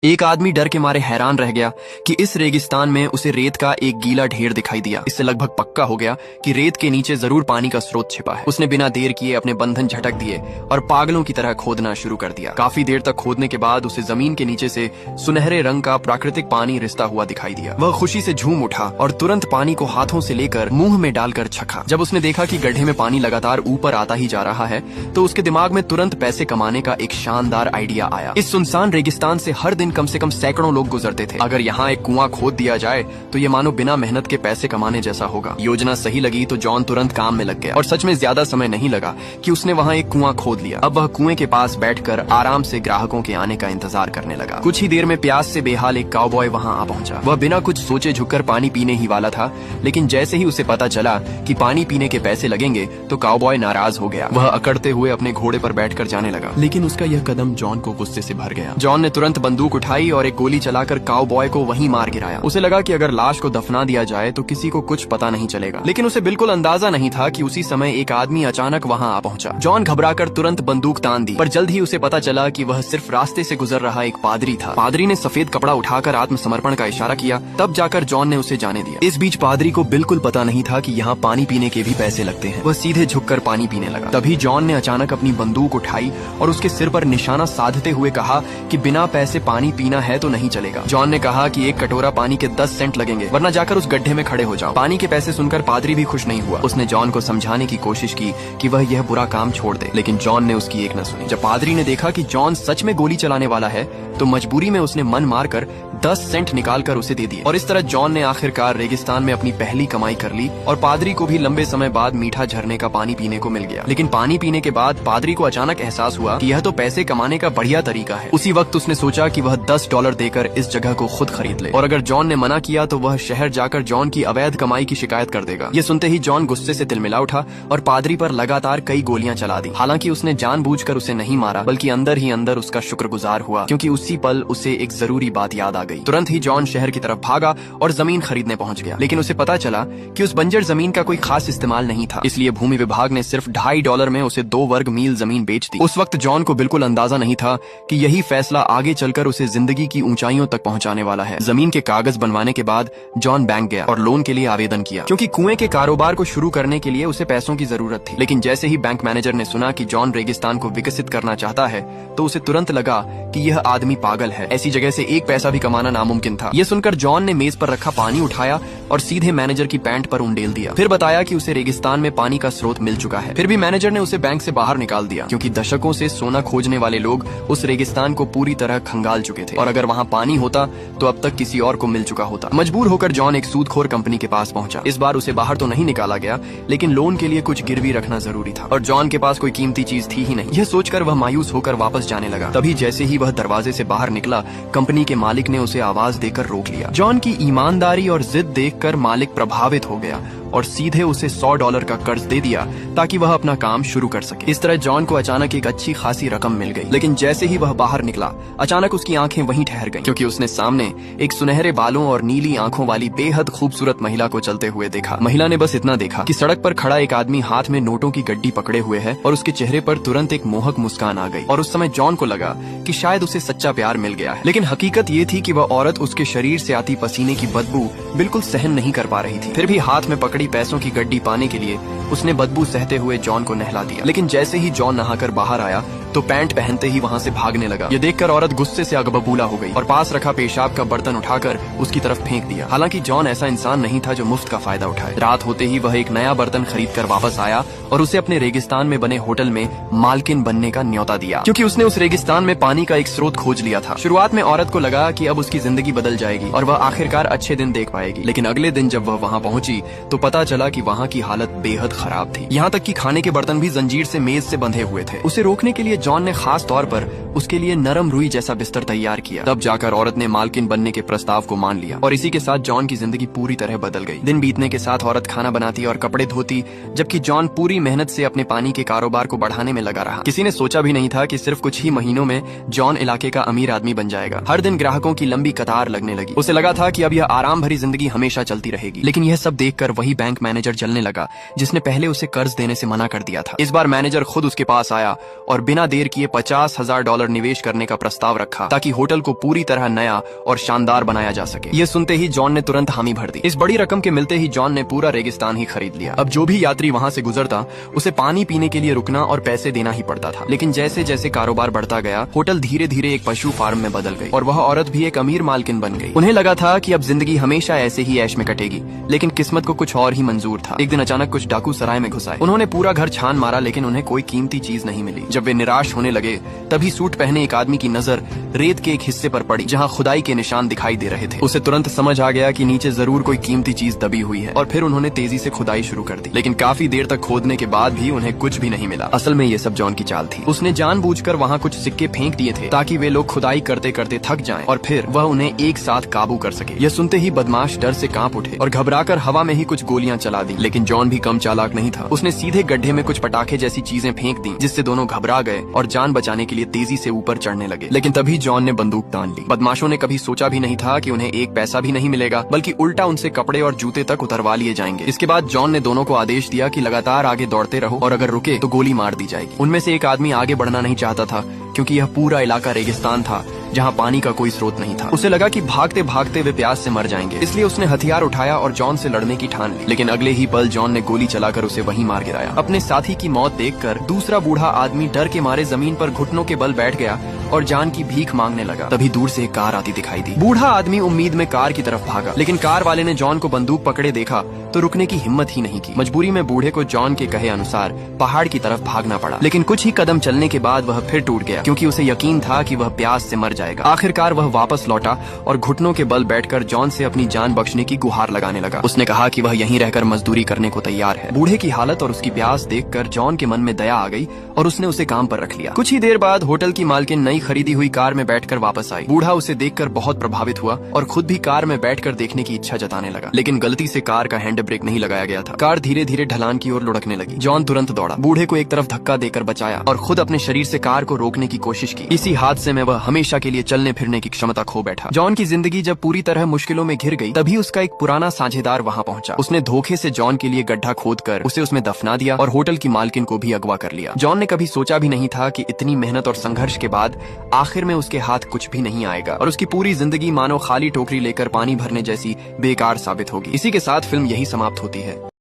एक आदमी डर के मारे हैरान रह गया कि इस रेगिस्तान में उसे रेत का एक गीला ढेर दिखाई दिया। इससे लगभग पक्का हो गया कि रेत के नीचे जरूर पानी का स्रोत छिपा है। उसने बिना देर किए अपने बंधन झटक दिए और पागलों की तरह खोदना शुरू कर दिया। काफी देर तक खोदने के बाद उसे जमीन के नीचे से सुनहरे रंग का प्राकृतिक पानी रिसता हुआ दिखाई दिया। वह खुशी से झूम उठा और तुरंत पानी को हाथों से लेकर मुंह में डालकर छका। जब उसने देखा कि गड्ढे में पानी लगातार ऊपर आता ही जा रहा है तो उसके दिमाग में तुरंत पैसे कमाने का एक शानदार आइडिया आया। इस सुनसान रेगिस्तान से हर दिन कम से कम सैकड़ों लोग गुजरते थे। अगर यहाँ एक कुआं खोद दिया जाए तो ये मानो बिना मेहनत के पैसे कमाने जैसा होगा। योजना सही लगी तो जॉन तुरंत काम में लग गया और सच में ज्यादा समय नहीं लगा कि उसने वहाँ एक कुआं खोद लिया। अब वह कुएं के पास बैठकर आराम से ग्राहकों के आने का इंतजार करने लगा। कुछ ही देर में प्यास से बेहाल एक काउबॉय वहाँ आ पहुंचा। वह बिना कुछ सोचे झुककर पानी पीने ही वाला था, लेकिन जैसे ही उसे पता चला कि पानी पीने के पैसे लगेंगे तो काउबॉय नाराज हो गया। वह अकड़ते हुए अपने घोड़े पर बैठकर जाने लगा, लेकिन उसका यह कदम जॉन को गुस्से से भर गया। जॉन ने तुरंत बंदूक उठाई और एक गोली चलाकर काउबॉय को वहीं मार गिराया। उसे लगा कि अगर लाश को दफना दिया जाए तो किसी को कुछ पता नहीं चलेगा, लेकिन उसे बिल्कुल अंदाजा नहीं था कि उसी समय एक आदमी अचानक वहां आ पहुंचा। जॉन घबराकर तुरंत बंदूक तान दी, पर जल्द ही उसे पता चला कि वह सिर्फ रास्ते से गुजर रहा एक पादरी था। पादरी ने सफेद कपड़ा उठाकर आत्मसमर्पण का इशारा किया, तब जाकर जॉन ने उसे जाने दिया। इस बीच पादरी को बिल्कुल पता नहीं था कि यहाँ पानी पीने के भी पैसे लगते हैं। वह सीधे झुककर पानी पीने लगा। तभी जॉन ने अचानक अपनी बंदूक उठाई और उसके सिर पर निशाना साधते हुए कहा कि बिना पैसे पानी पीना है तो नहीं चलेगा। जॉन ने कहा कि एक कटोरा पानी के 10 सेंट लगेंगे, वरना जाकर उस गड्ढे में खड़े हो जाओ। पानी के पैसे सुनकर पादरी भी खुश नहीं हुआ। उसने जॉन को समझाने की कोशिश की कि वह यह बुरा काम छोड़ दे, लेकिन जॉन ने उसकी एक न सुनी। जब पादरी ने देखा कि जॉन सच में गोली चलाने वाला है तो मजबूरी में उसने मन मारकर 10 सेंट निकालकर उसे दे दिए। और इस तरह जॉन ने आखिरकार रेगिस्तान में अपनी पहली कमाई कर ली और पादरी को भी लंबे समय बाद मीठा झरने का पानी पीने को मिल गया। लेकिन पानी पीने के बाद पादरी को अचानक एहसास हुआ कि यह तो पैसे कमाने का बढ़िया तरीका है। उसी वक्त उसने सोचा कि वह $10 देकर इस जगह को खुद खरीद ले, और अगर जॉन ने मना किया तो वह शहर जाकर जॉन की अवैध कमाई की शिकायत कर देगा। ये सुनते ही जॉन गुस्से से तिलमिला उठा और पादरी पर लगातार कई गोलियां चला दी। हालांकि उसने जानबूझकर उसे नहीं मारा, बल्कि अंदर ही अंदर उसका शुक्रगुजार हुआ, क्योंकि उसी पल उसे एक जरूरी बात याद आ गई। तुरंत ही जॉन शहर की तरफ भागा और जमीन खरीदने पहुंच गया। लेकिन उसे पता चला कि उस बंजर जमीन का कोई खास इस्तेमाल नहीं था, इसलिए भूमि विभाग ने सिर्फ $2.5 में उसे 2 वर्ग मील जमीन बेच दी। उस वक्त जॉन को बिल्कुल अंदाजा नहीं था कि यही फैसला आगे चलकर उसे जिंदगी की ऊंचाइयों तक पहुंचाने वाला है। जमीन के कागज बनवाने के बाद जॉन बैंक गया और लोन के लिए आवेदन किया, क्योंकि कुएं के कारोबार को शुरू करने के लिए उसे पैसों की जरूरत थी। लेकिन जैसे ही बैंक मैनेजर ने सुना कि जॉन रेगिस्तान को विकसित करना चाहता है तो उसे तुरंत लगा कि यह आदमी पागल है। ऐसी जगह से एक पैसा भी कमाना नामुमकिन था। यह सुनकर जॉन ने मेज पर रखा पानी उठाया और सीधे मैनेजर की पैंट पर उंडेल दिया। फिर बताया कि उसे रेगिस्तान में पानी का स्रोत मिल चुका है। फिर भी मैनेजर ने उसे बैंक से बाहर निकाल दिया, क्योंकि दशकों से सोना खोजने वाले लोग उस रेगिस्तान को पूरी तरह खंगाल चुके थे, और अगर वहाँ पानी होता तो अब तक किसी और को मिल चुका होता। मजबूर होकर जॉन एक सूदखोर कंपनी के पास पहुंचा। इस बार उसे बाहर तो नहीं निकाला गया, लेकिन लोन के लिए कुछ गिरवी रखना जरूरी था, और जॉन के पास कोई कीमती चीज थी ही नहीं। यह सोचकर वह मायूस होकर वापस जाने लगा। तभी जैसे ही वह दरवाजे से बाहर निकला, कंपनी के मालिक ने उसे आवाज देकर रोक लिया। जॉन की ईमानदारी और जिद देखकर मालिक प्रभावित हो गया और सीधे उसे $100 का कर्ज दे दिया ताकि वह अपना काम शुरू कर सके। इस तरह जॉन को अचानक एक अच्छी खासी रकम मिल गई। लेकिन जैसे ही वह बाहर निकला, अचानक उसकी आंखें वहीं ठहर गईं, क्योंकि उसने सामने एक सुनहरे बालों और नीली आंखों वाली बेहद खूबसूरत महिला को चलते हुए देखा। महिला ने बस इतना देखा कि सड़क पर खड़ा एक आदमी हाथ में नोटों की गड्डी पकड़े हुए है, और उसके चेहरे पर तुरंत एक मोहक मुस्कान आ गई। और उस समय जॉन को लगा कि शायद उसे सच्चा प्यार मिल गया है। लेकिन हकीकत ये थी कि वह औरत उसके शरीर से आती पसीने की बदबू बिल्कुल सहन नहीं कर पा रही थी। फिर भी हाथ में पकड़ी पैसों की गड्डी पाने के लिए उसने बदबू सहते हुए जॉन को नहला दिया। लेकिन जैसे ही जॉन नहाकर बाहर आया तो पैंट पहनते ही वहाँ से भागने लगा। ये देखकर औरत गुस्से से अगबबूला हो गई और पास रखा पेशाब का बर्तन उठाकर उसकी तरफ फेंक दिया। हालांकि जॉन ऐसा इंसान नहीं था जो मुफ्त का फायदा उठाए। रात होते ही वह एक नया बर्तन खरीद कर वापस आया और उसे अपने रेगिस्तान में बने होटल में मालकिन बनने का न्योता दिया, क्योंकि उसने उस रेगिस्तान में पानी का एक स्रोत खोज लिया था। शुरुआत में औरत को लगा कि अब उसकी जिंदगी बदल जाएगी और वह आखिरकार अच्छे दिन देख पाएगी। लेकिन अगले दिन जब वह वहाँ पहुंची तो पता चला कि वहाँ की हालत बेहद खराब थी। यहाँ तक कि खाने के बर्तन भी जंजीर से मेज से बंधे हुए थे। उसे रोकने के लिए जॉन ने खास तौर पर उसके लिए नरम रुई जैसा बिस्तर तैयार किया। तब जाकर औरत ने मालकिन बनने के प्रस्ताव को मान लिया, और इसी के साथ जॉन की जिंदगी पूरी तरह बदल गई। दिन बीतने के साथ औरत खाना बनाती और कपड़े धोती, जबकि जॉन पूरी मेहनत से अपने पानी के कारोबार को बढ़ाने में लगा रहा। किसी ने सोचा भी नहीं था कि सिर्फ कुछ ही महीनों में जॉन इलाके का अमीर आदमी बन जाएगा। हर दिन ग्राहकों की लंबी कतार लगने लगी। उसे लगा था कि अब यह आराम भरी जिंदगी हमेशा चलती रहेगी। लेकिन यह सब देखकर वही बैंक मैनेजर जलने लगा जिसने पहले उसे कर्ज देने से मना कर दिया था। इस बार मैनेजर खुद उसके पास आया और बिना देर किए $50,000 निवेश करने का प्रस्ताव रखा ताकि होटल को पूरी तरह नया और शानदार बनाया जा सके। ये सुनते ही जॉन ने तुरंत हामी भर दी। इस बड़ी रकम के मिलते ही जॉन ने पूरा रेगिस्तान ही खरीद लिया। अब जो भी यात्री वहाँ से गुजरता उसे पानी पीने के लिए रुकना और पैसे देना ही पड़ता था। लेकिन जैसे जैसे कारोबार बढ़ता गया, होटल धीरे धीरे एक पशु फार्म में बदल गई और वह औरत भी एक अमीर मालकिन बन गई। उन्हें लगा था कि अब जिंदगी हमेशा ऐसे ही ऐश में कटेगी, लेकिन किस्मत को कुछ और ही मंजूर था। एक दिन अचानक कुछ डाकू सराय में घुस आए। उन्होंने पूरा घर छान मारा, लेकिन उन्हें कोई कीमती चीज नहीं मिली। जब वे निराश होने लगे, तभी सूट पहने एक आदमी की नजर रेत के एक हिस्से पर पड़ी जहाँ खुदाई के निशान दिखाई दे रहे थे। उसे तुरंत समझ आ गया कि नीचे जरूर कोई कीमती चीज दबी हुई है और फिर उन्होंने तेजी से खुदाई शुरू कर दी। लेकिन काफी देर तक खोदने के बाद भी उन्हें कुछ भी नहीं मिला। असल में ये सब जॉन की चाल थी। उसने जानबूझकर वहाँ कुछ सिक्के फेंक दिए थे ताकि वे लोग खुदाई करते करते थक जाएं और फिर वह उन्हें एक साथ काबू कर सके। यह सुनते ही बदमाश डर से कांप उठे और घबराकर हवा में ही कुछ गोलियां चला दी। लेकिन जॉन भी कम चालाक नहीं था। उसने सीधे गड्ढे में कुछ पटाखे जैसी चीजें फेंक दी, जिससे दोनों घबरा गए और जान बचाने के लिए तेजी से ऊपर चढ़ने लगे। लेकिन तभी जॉन ने बंदूक तान ली। बदमाशों ने कभी सोचा भी नहीं था कि उन्हें एक पैसा भी नहीं मिलेगा, बल्कि उल्टा उनसे कपड़े और जूते तक उतरवा लिए जाएंगे। इसके बाद जॉन ने दोनों को आदेश दिया कि लगातार आगे दौड़ते रहो और अगर रुके तो गोली मार दी जाएगी। उनमें से एक आदमी आगे बढ़ना नहीं चाहता था क्योंकि यह पूरा इलाका रेगिस्तान था जहाँ पानी का कोई स्रोत नहीं था। उसे लगा कि भागते भागते वे प्यास से मर जाएंगे, इसलिए उसने हथियार उठाया और जॉन से लड़ने की ठान ली। लेकिन अगले ही पल जॉन ने गोली चलाकर उसे वहीं मार गिराया। अपने साथी की मौत देखकर दूसरा बूढ़ा आदमी डर के मारे जमीन पर घुटनों के बल बैठ गया और जान की भीख मांगने लगा। तभी दूर से एक कार आती दिखाई दी। बूढ़ा आदमी उम्मीद में कार की तरफ भागा, लेकिन कार वाले ने जॉन को बंदूक पकड़े देखा तो रुकने की हिम्मत ही नहीं की। मजबूरी में बूढ़े को जॉन के कहे अनुसार पहाड़ की तरफ भागना पड़ा। लेकिन कुछ ही कदम चलने के बाद वह फिर टूट गया, क्योंकि उसे यकीन था कि वह प्यास से मर जाएगा। आखिरकार वह वापस लौटा और घुटनों के बल बैठकर जॉन से अपनी जान बख्शने की गुहार लगाने लगा। उसने कहा कि वह यहीं रहकर मजदूरी करने को तैयार है। बूढ़े की हालत और उसकी प्यास देखकर जॉन के मन में दया आ गई और उसने उसे काम पर रख लिया। कुछ ही देर बाद होटल की मालकिन नई खरीदी हुई कार में बैठकर वापस आई। बूढ़ा उसे देखकर बहुत प्रभावित हुआ और खुद भी कार में बैठकर देखने की इच्छा जताने लगा। लेकिन गलती से कार का हैंड ब्रेक नहीं लगाया गया था। कार धीरे धीरे ढलान की ओर लुढ़कने लगी। जॉन तुरंत दौड़ा, बूढ़े को एक तरफ धक्का देकर बचाया और खुद अपने शरीर से कार को रोकने की कोशिश की। इसी हादसे में वह हमेशा के लिए चलने फिरने की क्षमता खो बैठा। जॉन की जिंदगी जब पूरी तरह मुश्किलों में घिर गई, तभी उसका एक पुराना साझेदार वहां पहुंचा। उसने धोखे से जॉन के लिए गड्ढा खोदकर उसे उसमें दफना दिया और होटल की मालकिन को भी अगवा कर लिया। जॉन ने कभी सोचा भी नहीं था कि इतनी मेहनत और संघर्ष के बाद आखिर में उसके हाथ कुछ भी नहीं आएगा और उसकी पूरी जिंदगी मानो खाली टोकरी लेकर पानी भरने जैसी बेकार साबित होगी। इसी के साथ फिल्म यही समाप्त होती है।